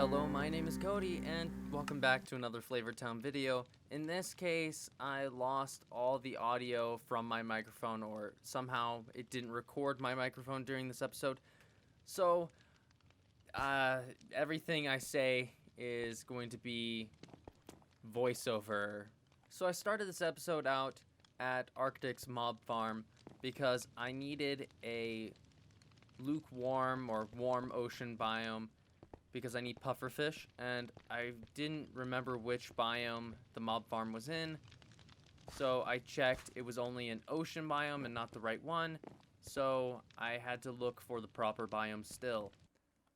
Hello, my name is Cody, and welcome back to another Flavor Town video. In this case, I lost all the audio from my microphone, or somehow it didn't record my microphone during this episode. So, everything I say is going to be voiceover. So I started this episode out at Arctic's mob farm because I needed a lukewarm or warm ocean biome because I need pufferfish, and I didn't remember which biome the mob farm was in, so I checked. It was only an ocean biome and not the right one, so I had to look for the proper biome still.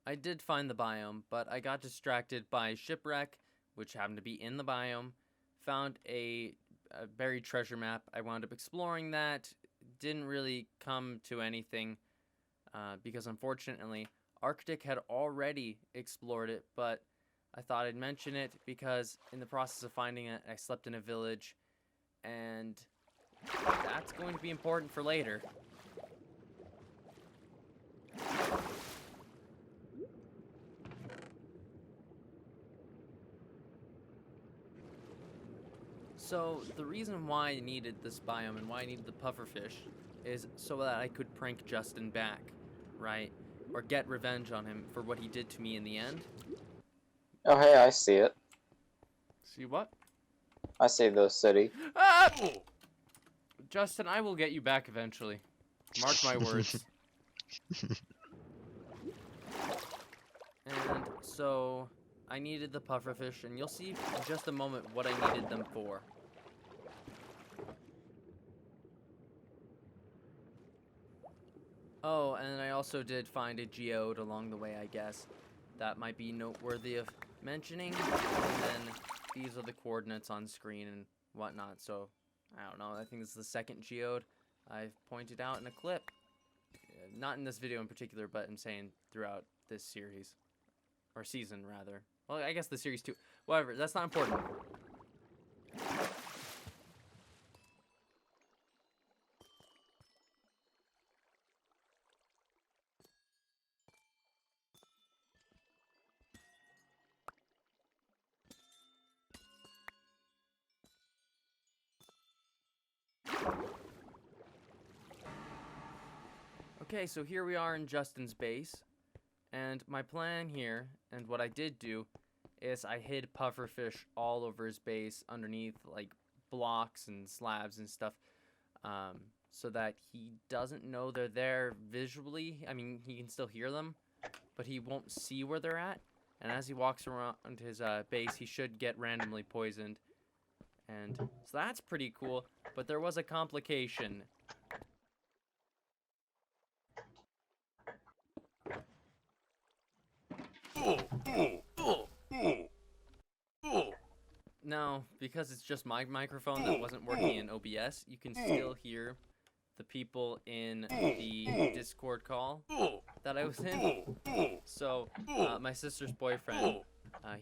I did find the biome, but I got distracted by shipwreck, which happened to be in the biome, found a buried treasure map. I wound up exploring that, didn't really come to anything, because unfortunately Arctic had already explored it, but I thought I'd mention it because in the process of finding it, I slept in a village, and that's going to be important for later. So the reason why I needed this biome and why I needed the pufferfish is so that I could prank Justin back, right? Or get revenge on him for what he did to me in the end. Oh, hey, I see it. See what? I saved the city. Ah! Justin, I will get you back eventually. Mark my words. And so I needed the pufferfish, and you'll see in just a moment what I needed them for. Oh, and I also did find a geode along the way, I guess. That might be noteworthy of mentioning. And then these are the coordinates on screen and whatnot. So, I don't know. I think this is the second geode I've pointed out in a clip. Not in this video in particular, but I'm saying throughout this series. Or season, rather. Well, I guess the series too. Whatever, that's not important. Okay, so here we are in Justin's base, and my plan here, and what I did do, is I hid pufferfish all over his base underneath, like, blocks and slabs and stuff, so that he doesn't know they're there visually. I mean, he can still hear them, but he won't see where they're at, and as he walks around his base, he should get randomly poisoned, and so that's pretty cool, but there was a complication. Now, because it's just my microphone that wasn't working in OBS, you can still hear the people in the Discord call that I was in. So, my sister's boyfriend,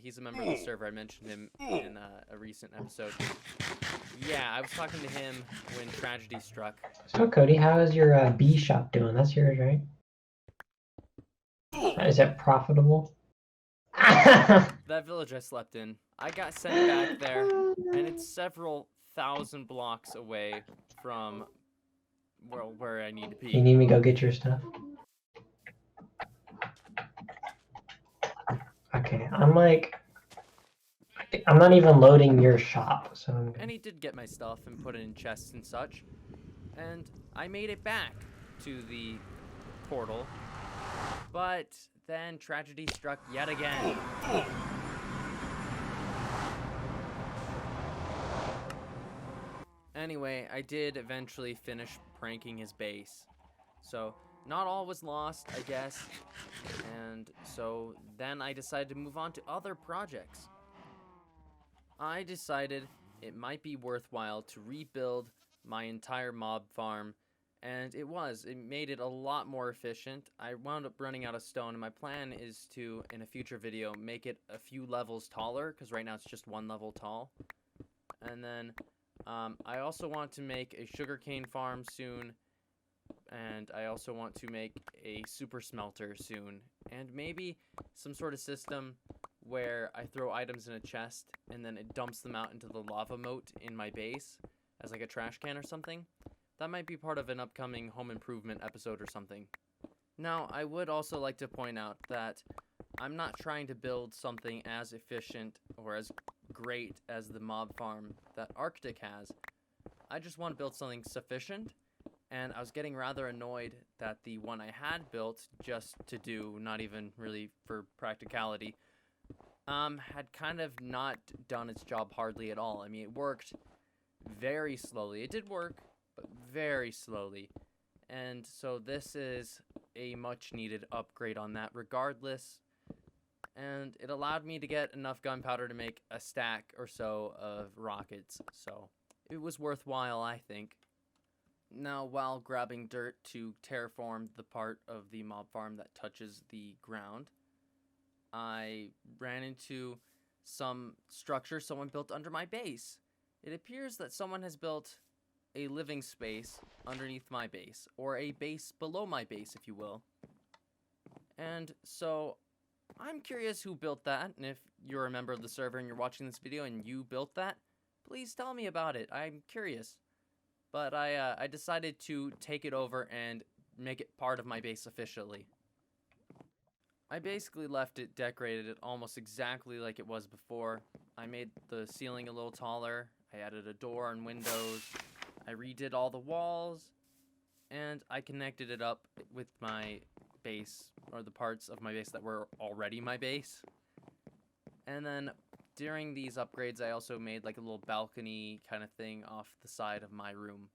he's a member of the server. I mentioned him in a recent episode. Yeah, I was talking to him when tragedy struck. So, Cody, how is your bee shop doing? That's yours, right? Is it profitable? That village I slept in, I got sent back there, and it's several thousand blocks away from where I need to be. You need me to go get your stuff? Okay, I'm not even loading your shop, so I'm good. And he did get my stuff and put it in chests and such, and I made it back to the portal, but then tragedy struck yet again. Anyway, I did eventually finish pranking his base. So, not all was lost, I guess. And so, then I decided to move on to other projects. I decided it might be worthwhile to rebuild my entire mob farm. And it made it a lot more efficient. I wound up running out of stone, and my plan is to, in a future video, make it a few levels taller, because right now it's just one level tall. And then, I also want to make a sugarcane farm soon, and I also want to make a super smelter soon, and maybe some sort of system where I throw items in a chest and then it dumps them out into the lava moat in my base as like a trash can or something. That might be part of an upcoming home improvement episode or something. Now, I would also like to point out that I'm not trying to build something as efficient or as great as the mob farm that Arctic has. I just want to build something sufficient, and I was getting rather annoyed that the one I had built just to do, not even really for practicality, had kind of not done its job hardly at all. I mean, it worked very slowly. It did work, but very slowly. And so this is a much needed upgrade on that regardless. And it allowed me to get enough gunpowder to make a stack or so of rockets. So it was worthwhile, I think. Now, while grabbing dirt to terraform the part of the mob farm that touches the ground, I ran into some structure someone built under my base. It appears that someone has built a living space underneath my base, or a base below my base, if you will. And so I'm curious who built that, and if you're a member of the server and you're watching this video and you built that, please tell me about it. I'm curious. But I decided to take it over and make it part of my base officially. I basically left it decorated almost exactly like it was before. I made the ceiling a little taller, I added a door and windows, I redid all the walls, and I connected it up with my base, or the parts of my base that were already my base. And then during these upgrades, I also made like a little balcony kind of thing off the side of my room.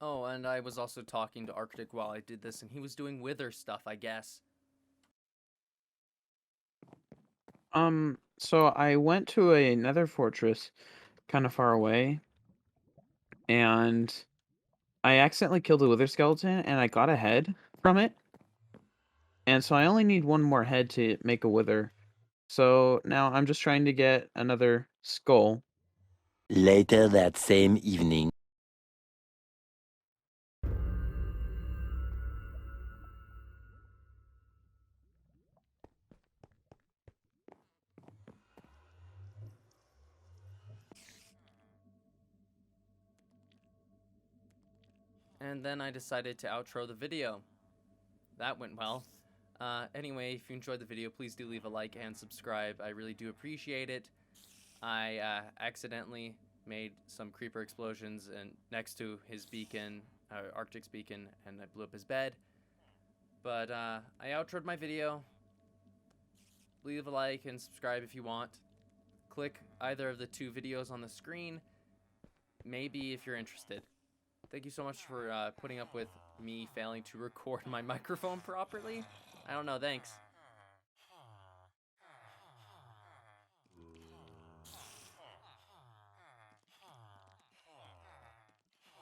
Oh, and I was also talking to Arctic while I did this, and he was doing wither stuff, I guess. So I went to a nether fortress kind of far away, and I accidentally killed a wither skeleton, and I got a head from it. And so I only need one more head to make a wither. So now I'm just trying to get another skull. Later that same evening. And then I decided to outro the video. That went well. Anyway, if you enjoyed the video, please do leave a like and subscribe. I really do appreciate it. I accidentally made some creeper explosions and next to his beacon, Arctic's beacon, and I blew up his bed. But I outroed my video. Leave a like and subscribe if you want. Click either of the two videos on the screen, maybe if you're interested. Thank you so much for putting up with me failing to record my microphone properly. I don't know, thanks.